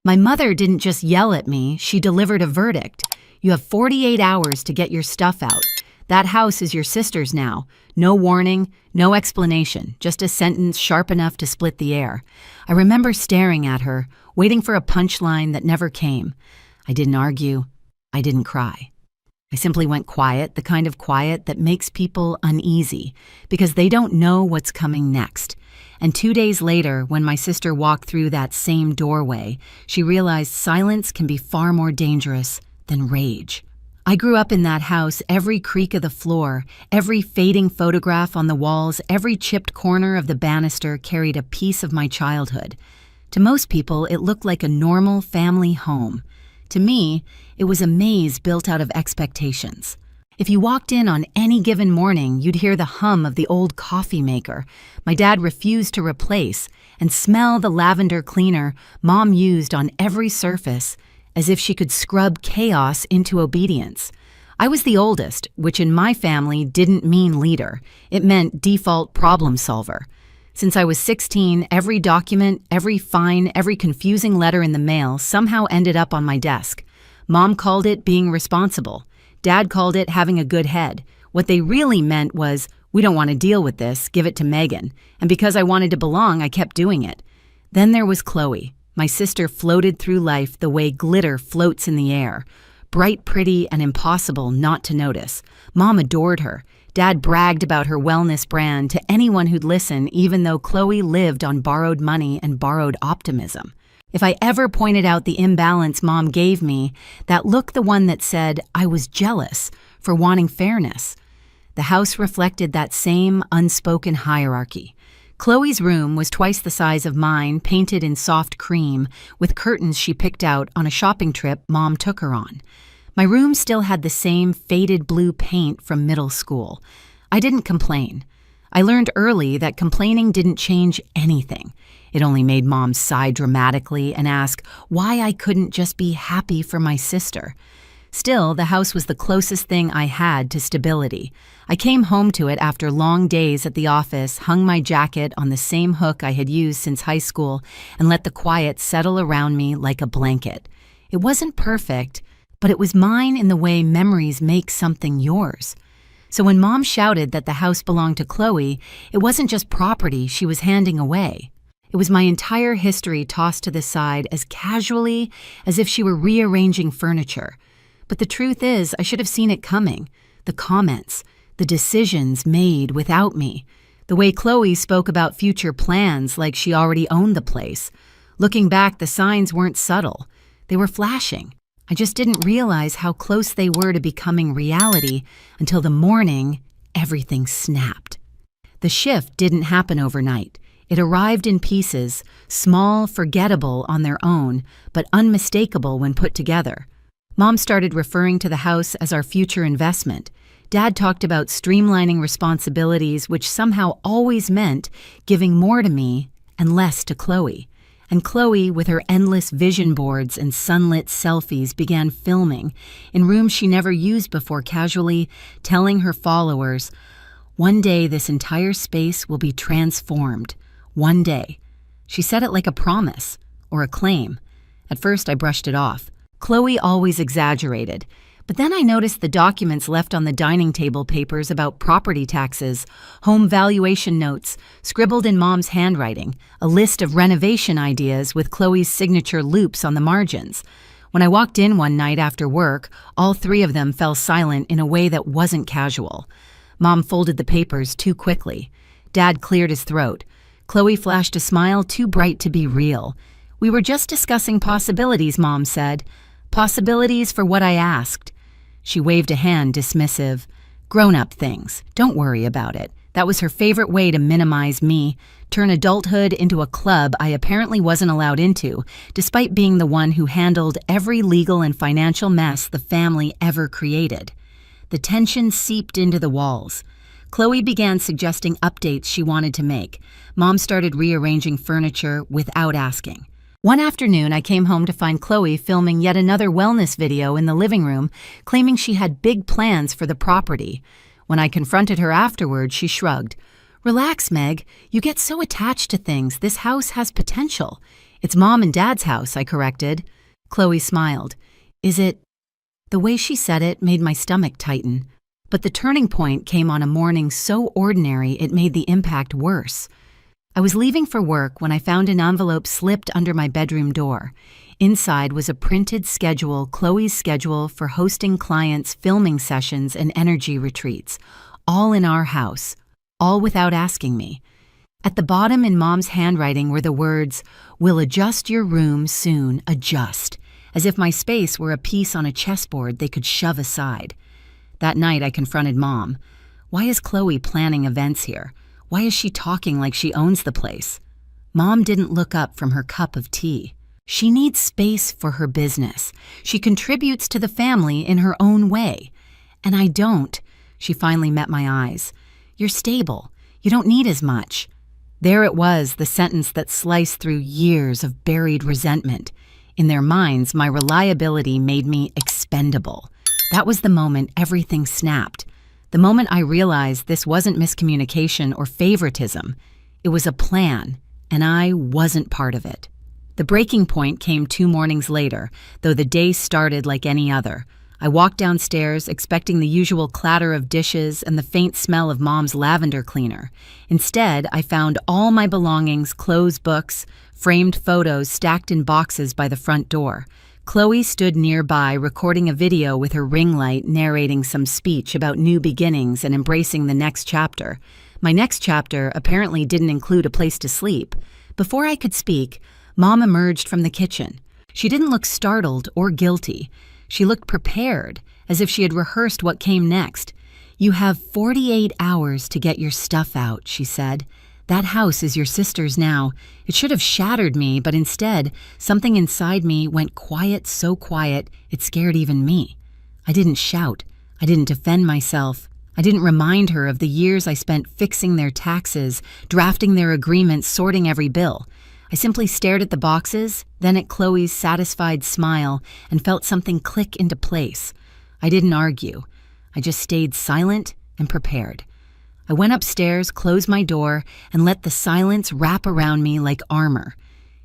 My mother didn't just yell at me, she delivered a verdict. You have 48 hours to get your stuff out. That house is your sister's now. No warning, no explanation, just a sentence sharp enough to split the air. I remember staring at her, waiting for a punchline that never came. I didn't argue. I didn't cry. I simply went quiet, the kind of quiet that makes people uneasy, because they don't know what's coming next. And 2 days later, when my sister walked through that same doorway, she realized silence can be far more dangerous than rage. I grew up in that house, every creak of the floor, every fading photograph on the walls, every chipped corner of the banister carried a piece of my childhood. To most people, it looked like a normal family home. To me, it was a maze built out of expectations. If you walked in on any given morning, you'd hear the hum of the old coffee maker my dad refused to replace and smell the lavender cleaner Mom used on every surface, as if she could scrub chaos into obedience. I was the oldest, which in my family didn't mean leader. It meant default problem solver. Since I was 16, every document, every fine, every confusing letter in the mail somehow ended up on my desk. Mom called it being responsible. Dad called it having a good head. What they really meant was, we don't want to deal with this, give it to Megan. And because I wanted to belong, I kept doing it. Then there was Chloe. My sister floated through life the way glitter floats in the air. Bright, pretty, and impossible not to notice. Mom adored her. Dad bragged about her wellness brand to anyone who'd listen, even though Chloe lived on borrowed money and borrowed optimism. If I ever pointed out the imbalance Mom gave me, that looked the one that said I was jealous for wanting fairness. The house reflected that same unspoken hierarchy. Chloe's room was twice the size of mine, painted in soft cream, with curtains she picked out on a shopping trip Mom took her on. My room still had the same faded blue paint from middle school. I didn't complain. I learned early that complaining didn't change anything. It only made Mom sigh dramatically and ask why I couldn't just be happy for my sister. Still, the house was the closest thing I had to stability. I came home to it after long days at the office, hung my jacket on the same hook I had used since high school, and let the quiet settle around me like a blanket. It wasn't perfect, but it was mine in the way memories make something yours. So when Mom shouted that the house belonged to Chloe, it wasn't just property she was handing away. It was my entire history tossed to the side as casually as if she were rearranging furniture. But the truth is, I should have seen it coming. The comments, the decisions made without me. The way Chloe spoke about future plans like she already owned the place. Looking back, the signs weren't subtle. They were flashing. I just didn't realize how close they were to becoming reality until the morning everything snapped. The shift didn't happen overnight. It arrived in pieces, small, forgettable on their own, but unmistakable when put together. Mom started referring to the house as our future investment. Dad talked about streamlining responsibilities, which somehow always meant giving more to me and less to Chloe. And Chloe, with her endless vision boards and sunlit selfies, began filming in rooms she never used before, casually telling her followers, "One day this entire space will be transformed. One day." She said it like a promise or a claim. At first, I brushed it off. Chloe always exaggerated. But then I noticed the documents left on the dining table papers about property taxes, home valuation notes, scribbled in Mom's handwriting, a list of renovation ideas with Chloe's signature loops on the margins. When I walked in one night after work, all three of them fell silent in a way that wasn't casual. Mom folded the papers too quickly. Dad cleared his throat. Chloe flashed a smile too bright to be real. "We were just discussing possibilities," Mom said. "Possibilities for what I asked." She waved a hand, dismissive. "Grown-up things. Don't worry about it." That was her favorite way to minimize me, turn adulthood into a club I apparently wasn't allowed into, despite being the one who handled every legal and financial mess the family ever created. The tension seeped into the walls. Chloe began suggesting updates she wanted to make. Mom started rearranging furniture without asking. One afternoon, I came home to find Chloe filming yet another wellness video in the living room, claiming she had big plans for the property. When I confronted her afterward, she shrugged. "Relax, Meg. You get so attached to things. This house has potential. It's Mom and Dad's house, I corrected. Chloe smiled. Is it? The way she said it made my stomach tighten. But the turning point came on a morning so ordinary it made the impact worse. I was leaving for work when I found an envelope slipped under my bedroom door. Inside was a printed schedule, Chloe's schedule for hosting clients' filming sessions and energy retreats, all in our house, all without asking me. At the bottom in Mom's handwriting were the words, "We'll adjust your room soon, adjust," as if my space were a piece on a chessboard they could shove aside. That night I confronted Mom. Why is Chloe planning events here? Why is she talking like she owns the place? Mom didn't look up from her cup of tea. She needs space for her business. She contributes to the family in her own way. And I don't. She finally met my eyes. You're stable. You don't need as much. There it was, the sentence that sliced through years of buried resentment. In their minds, my reliability made me expendable. That was the moment everything snapped. The moment I realized this wasn't miscommunication or favoritism. It was a plan, and I wasn't part of it. The breaking point came 2 mornings later, though the day started like any other. I walked downstairs, expecting the usual clatter of dishes and the faint smell of Mom's lavender cleaner. Instead, I found all my belongings, clothes, books, framed photos stacked in boxes by the front door. Chloe stood nearby, recording a video with her ring light, narrating some speech about new beginnings and embracing the next chapter. My next chapter apparently didn't include a place to sleep. Before I could speak, Mom emerged from the kitchen. She didn't look startled or guilty. She looked prepared, as if she had rehearsed what came next. "You have 48 hours to get your stuff out," she said. "That house is your sister's now." It should have shattered me, but instead, something inside me went quiet, so quiet, it scared even me. I didn't shout. I didn't defend myself. I didn't remind her of the years I spent fixing their taxes, drafting their agreements, sorting every bill. I simply stared at the boxes, then at Chloe's satisfied smile, and felt something click into place. I didn't argue. I just stayed silent and prepared. I went upstairs, closed my door, and let the silence wrap around me like armor.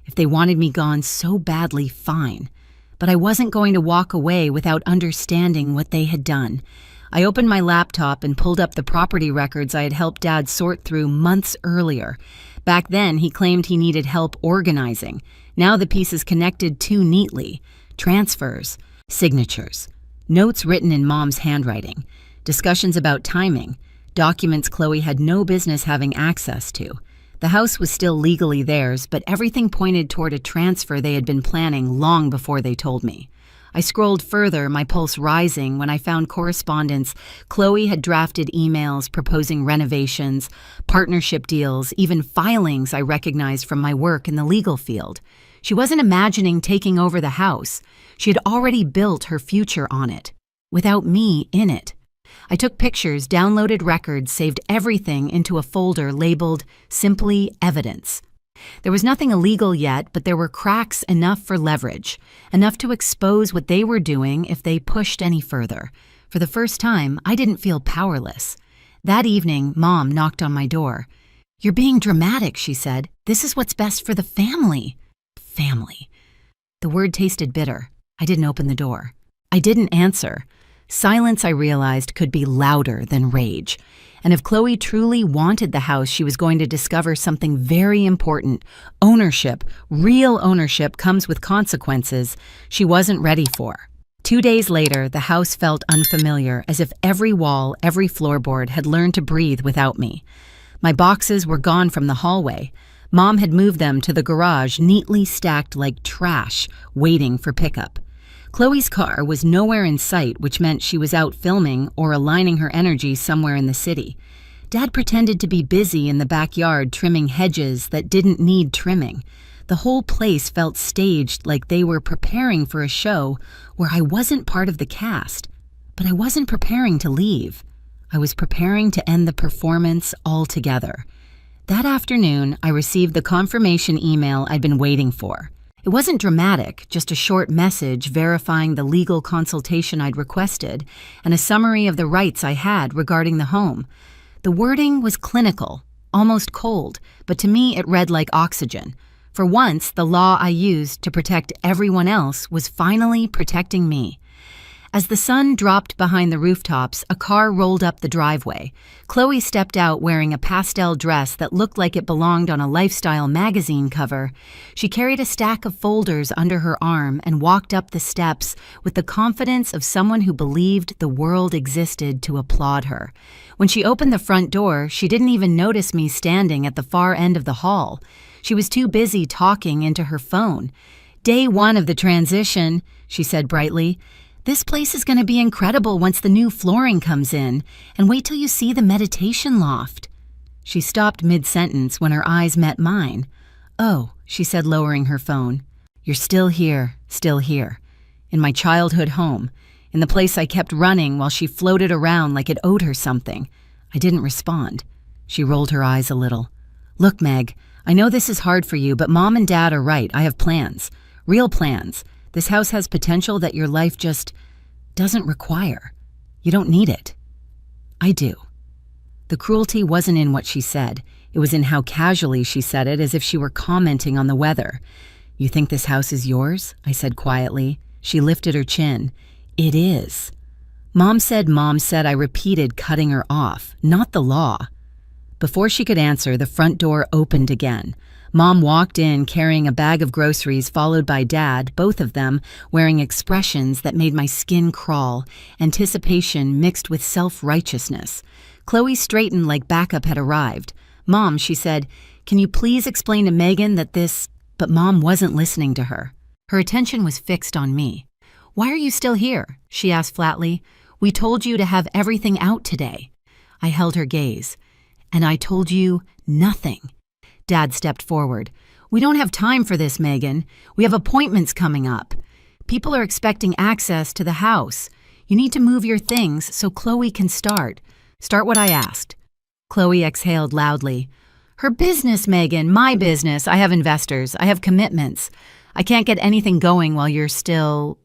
If they wanted me gone so badly, fine. But I wasn't going to walk away without understanding what they had done. I opened my laptop and pulled up the property records I had helped Dad sort through months earlier. Back then, he claimed he needed help organizing. Now the pieces connected too neatly. Transfers, signatures, notes written in Mom's handwriting, discussions about timing, documents Chloe had no business having access to. The house was still legally theirs, but everything pointed toward a transfer they had been planning long before they told me. I scrolled further, my pulse rising, when I found correspondence. Chloe had drafted emails proposing renovations, partnership deals, even filings I recognized from my work in the legal field. She wasn't imagining taking over the house. She had already built her future on it, without me in it. I took pictures, downloaded records, saved everything into a folder labeled simply evidence. There was nothing illegal yet, but there were cracks enough for leverage, enough to expose what they were doing if they pushed any further. For the first time, I didn't feel powerless. That evening, Mom knocked on my door. "You're being dramatic," she said. "This is what's best for the family." Family. The word tasted bitter. I didn't open the door. I didn't answer. Silence, I realized, could be louder than rage. And if Chloe truly wanted the house, she was going to discover something very important. Ownership, real ownership, comes with consequences she wasn't ready for. 2 days later, the house felt unfamiliar, as if every wall, every floorboard had learned to breathe without me. My boxes were gone from the hallway. Mom had moved them to the garage, neatly stacked like trash, waiting for pickup. Chloe's car was nowhere in sight, which meant she was out filming or aligning her energy somewhere in the city. Dad pretended to be busy in the backyard trimming hedges that didn't need trimming. The whole place felt staged, like they were preparing for a show where I wasn't part of the cast. But I wasn't preparing to leave. I was preparing to end the performance altogether. That afternoon, I received the confirmation email I'd been waiting for. It wasn't dramatic, just a short message verifying the legal consultation I'd requested and a summary of the rights I had regarding the home. The wording was clinical, almost cold, but to me it read like oxygen. For once, the law I used to protect everyone else was finally protecting me. As the sun dropped behind the rooftops, a car rolled up the driveway. Chloe stepped out wearing a pastel dress that looked like it belonged on a lifestyle magazine cover. She carried a stack of folders under her arm and walked up the steps with the confidence of someone who believed the world existed to applaud her. When she opened the front door, she didn't even notice me standing at the far end of the hall. She was too busy talking into her phone. "Day one of the transition," she said brightly. "This place is going to be incredible once the new flooring comes in, and wait till you see the meditation loft." She stopped mid-sentence when her eyes met mine. "Oh," she said, lowering her phone. "You're still here, in my childhood home, in the place I kept running while she floated around like it owed her something." I didn't respond. She rolled her eyes a little. "Look, Meg, I know this is hard for you, but Mom and Dad are right. I have plans. Real plans. This house has potential that your life just doesn't require. You don't need it." "I do." The cruelty wasn't in what she said. It was in how casually she said it, as if she were commenting on the weather. "You think this house is yours?" I said quietly. She lifted her chin. "It is." Mom said, I repeated, cutting her off. "Not the law." Before she could answer, the front door opened again. Mom walked in carrying a bag of groceries, followed by Dad, both of them wearing expressions that made my skin crawl, anticipation mixed with self-righteousness. Chloe straightened like backup had arrived. "Mom," she said, "can you please explain to Megan that this—" But Mom wasn't listening to her. Her attention was fixed on me. "Why are you still here?" she asked flatly. "We told you to have everything out today." I held her gaze. "And I told you nothing." Dad stepped forward. "We don't have time for this, Megan. We have appointments coming up. People are expecting access to the house. You need to move your things so Chloe can start. Start what I asked." Chloe exhaled loudly. "Her business, Megan, my business. I have investors. I have commitments. I can't get anything going while you're still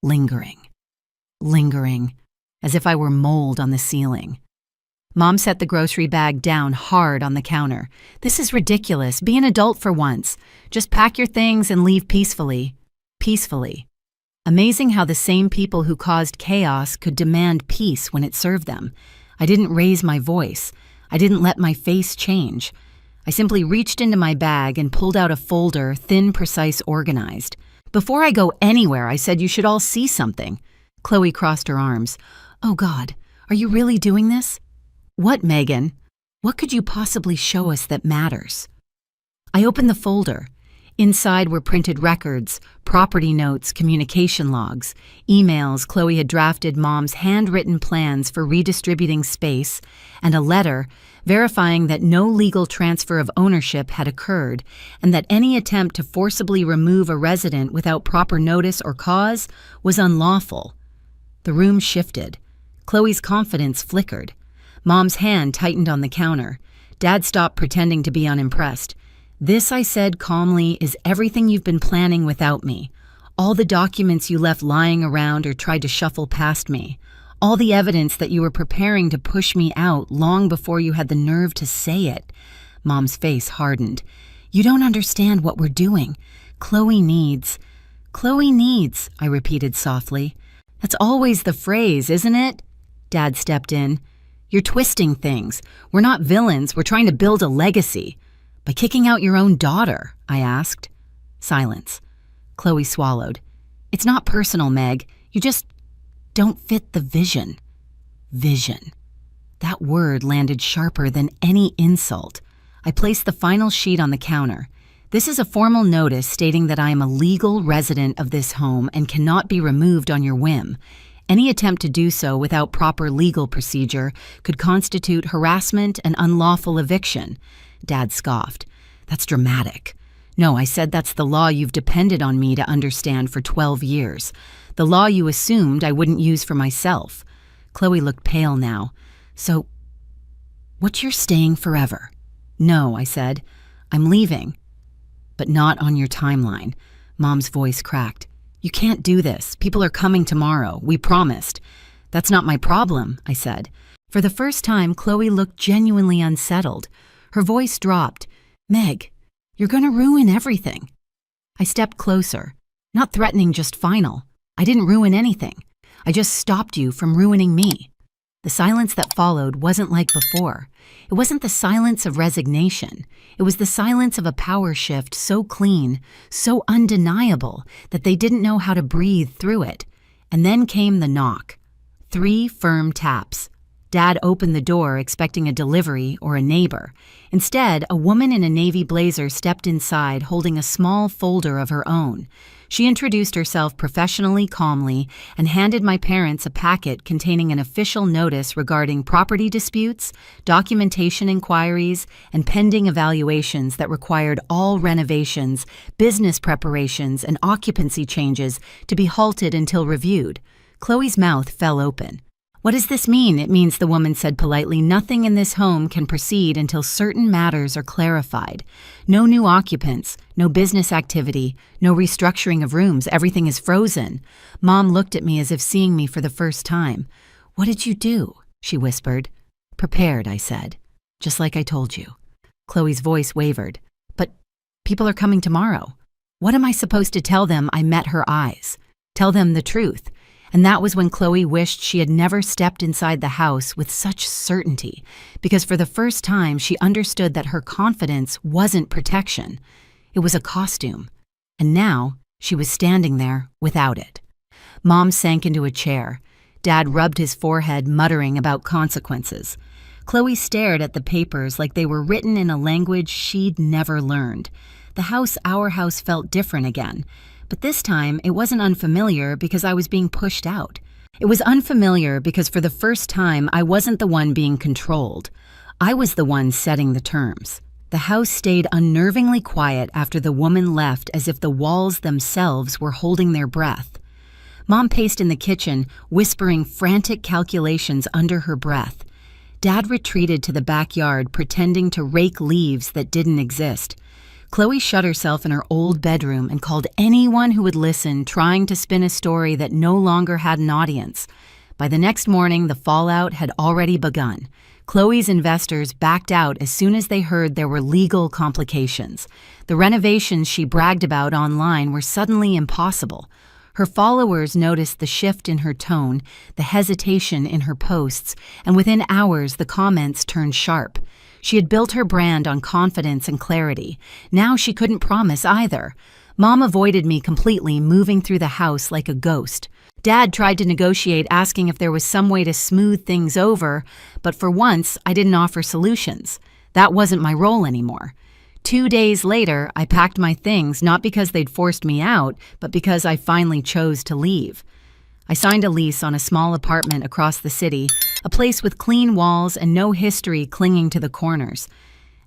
lingering, as if I were mold on the ceiling." Mom set the grocery bag down hard on the counter. "This is ridiculous. Be an adult for once. Just pack your things and leave peacefully." Peacefully. Amazing how the same people who caused chaos could demand peace when it served them. I didn't raise my voice. I didn't let my face change. I simply reached into my bag and pulled out a folder, thin, precise, organized. "Before I go anywhere, I said you should all see something." Chloe crossed her arms. "Oh God, are you really doing this?" "What, Megan? What could you possibly show us that matters?" I opened the folder. Inside were printed records, property notes, communication logs, emails Chloe had drafted Mom's handwritten plans for redistributing space, and a letter verifying that no legal transfer of ownership had occurred and that any attempt to forcibly remove a resident without proper notice or cause was unlawful. The room shifted. Chloe's confidence flickered. Mom's hand tightened on the counter. Dad stopped pretending to be unimpressed. "This," I said calmly, "is everything you've been planning without me. All the documents you left lying around or tried to shuffle past me. All the evidence that you were preparing to push me out long before you had the nerve to say it." Mom's face hardened. "You don't understand what we're doing. Chloe needs, I repeated softly. "That's always the phrase, isn't it?" Dad stepped in. "You're twisting things. We're not villains. We're trying to build a legacy." "By kicking out your own daughter?" I asked. Silence. Chloe swallowed. "It's not personal, Meg. You just don't fit the vision." Vision. That word landed sharper than any insult. I placed the final sheet on the counter. "This is a formal notice stating that I am a legal resident of this home and cannot be removed on your whim. Any attempt to do so without proper legal procedure could constitute harassment and unlawful eviction." Dad scoffed. "That's dramatic." "No," I said, "that's the law you've depended on me to understand for 12 years. The law you assumed I wouldn't use for myself." Chloe looked pale now. "So, what, you're staying forever?" "No," I said. "I'm leaving." "But not on your timeline." Mom's voice cracked. "You can't do this. People are coming tomorrow. We promised." "That's not my problem," I said. For the first time, Chloe looked genuinely unsettled. Her voice dropped. "Meg, You're gonna ruin everything." I stepped closer, not threatening, just final. "I didn't ruin anything. I just stopped you from ruining me." The silence that followed wasn't like before. It wasn't the silence of resignation. It was the silence of a power shift so clean, so undeniable, that they didn't know how to breathe through it. And then came the knock. 3 firm taps. Dad opened the door expecting a delivery or a neighbor. Instead, a woman in a navy blazer stepped inside holding a small folder of her own. She introduced herself professionally, calmly, and handed my parents a packet containing an official notice regarding property disputes, documentation inquiries, and pending evaluations that required all renovations, business preparations, and occupancy changes to be halted until reviewed. Chloe's mouth fell open. "What does this mean?" "It means," the woman said politely, "nothing in this home can proceed until certain matters are clarified. No new occupants, no business activity, no restructuring of rooms. Everything is frozen." Mom looked at me as if seeing me for the first time. "What did you do?" she whispered. "Prepared," I said. "Just like I told you." Chloe's voice wavered. "But people are coming tomorrow. What am I supposed to tell them?" I met her eyes. "Tell them the truth." And that was when Chloe wished she had never stepped inside the house with such certainty, because for the first time she understood that her confidence wasn't protection. It was a costume. And now she was standing there without it. Mom sank into a chair. Dad rubbed his forehead, muttering about consequences. Chloe stared at the papers like they were written in a language she'd never learned. Our house felt different again. But this time, it wasn't unfamiliar because I was being pushed out. It was unfamiliar because for the first time, I wasn't the one being controlled. I was the one setting the terms. The house stayed unnervingly quiet after the woman left, as if the walls themselves were holding their breath. Mom paced in the kitchen, whispering frantic calculations under her breath. Dad retreated to the backyard, pretending to rake leaves that didn't exist. Chloe shut herself in her old bedroom and called anyone who would listen, trying to spin a story that no longer had an audience. By the next morning, the fallout had already begun. Chloe's investors backed out as soon as they heard there were legal complications. The renovations she bragged about online were suddenly impossible. Her followers noticed the shift in her tone, the hesitation in her posts, and within hours the comments turned sharp. She had built her brand on confidence and clarity. Now she couldn't promise either. Mom avoided me completely, moving through the house like a ghost. Dad tried to negotiate, asking if there was some way to smooth things over, but for once, I didn't offer solutions. That wasn't my role anymore. 2 days later, I packed my things, not because they'd forced me out, but because I finally chose to leave. I signed a lease on a small apartment across the city, a place with clean walls and no history clinging to the corners.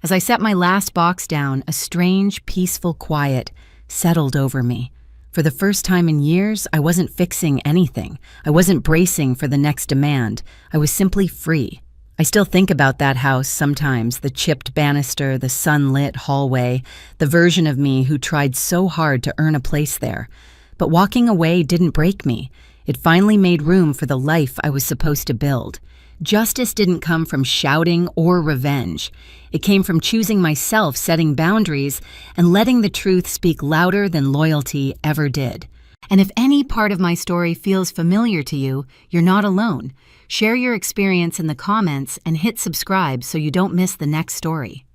As I set my last box down, a strange, peaceful quiet settled over me. For the first time in years, I wasn't fixing anything. I wasn't bracing for the next demand. I was simply free. I still think about that house sometimes, the chipped banister, the sunlit hallway, the version of me who tried so hard to earn a place there. But walking away didn't break me. It finally made room for the life I was supposed to build. Justice didn't come from shouting or revenge. It came from choosing myself, setting boundaries, and letting the truth speak louder than loyalty ever did. And if any part of my story feels familiar to you, you're not alone. Share your experience in the comments and hit subscribe so you don't miss the next story.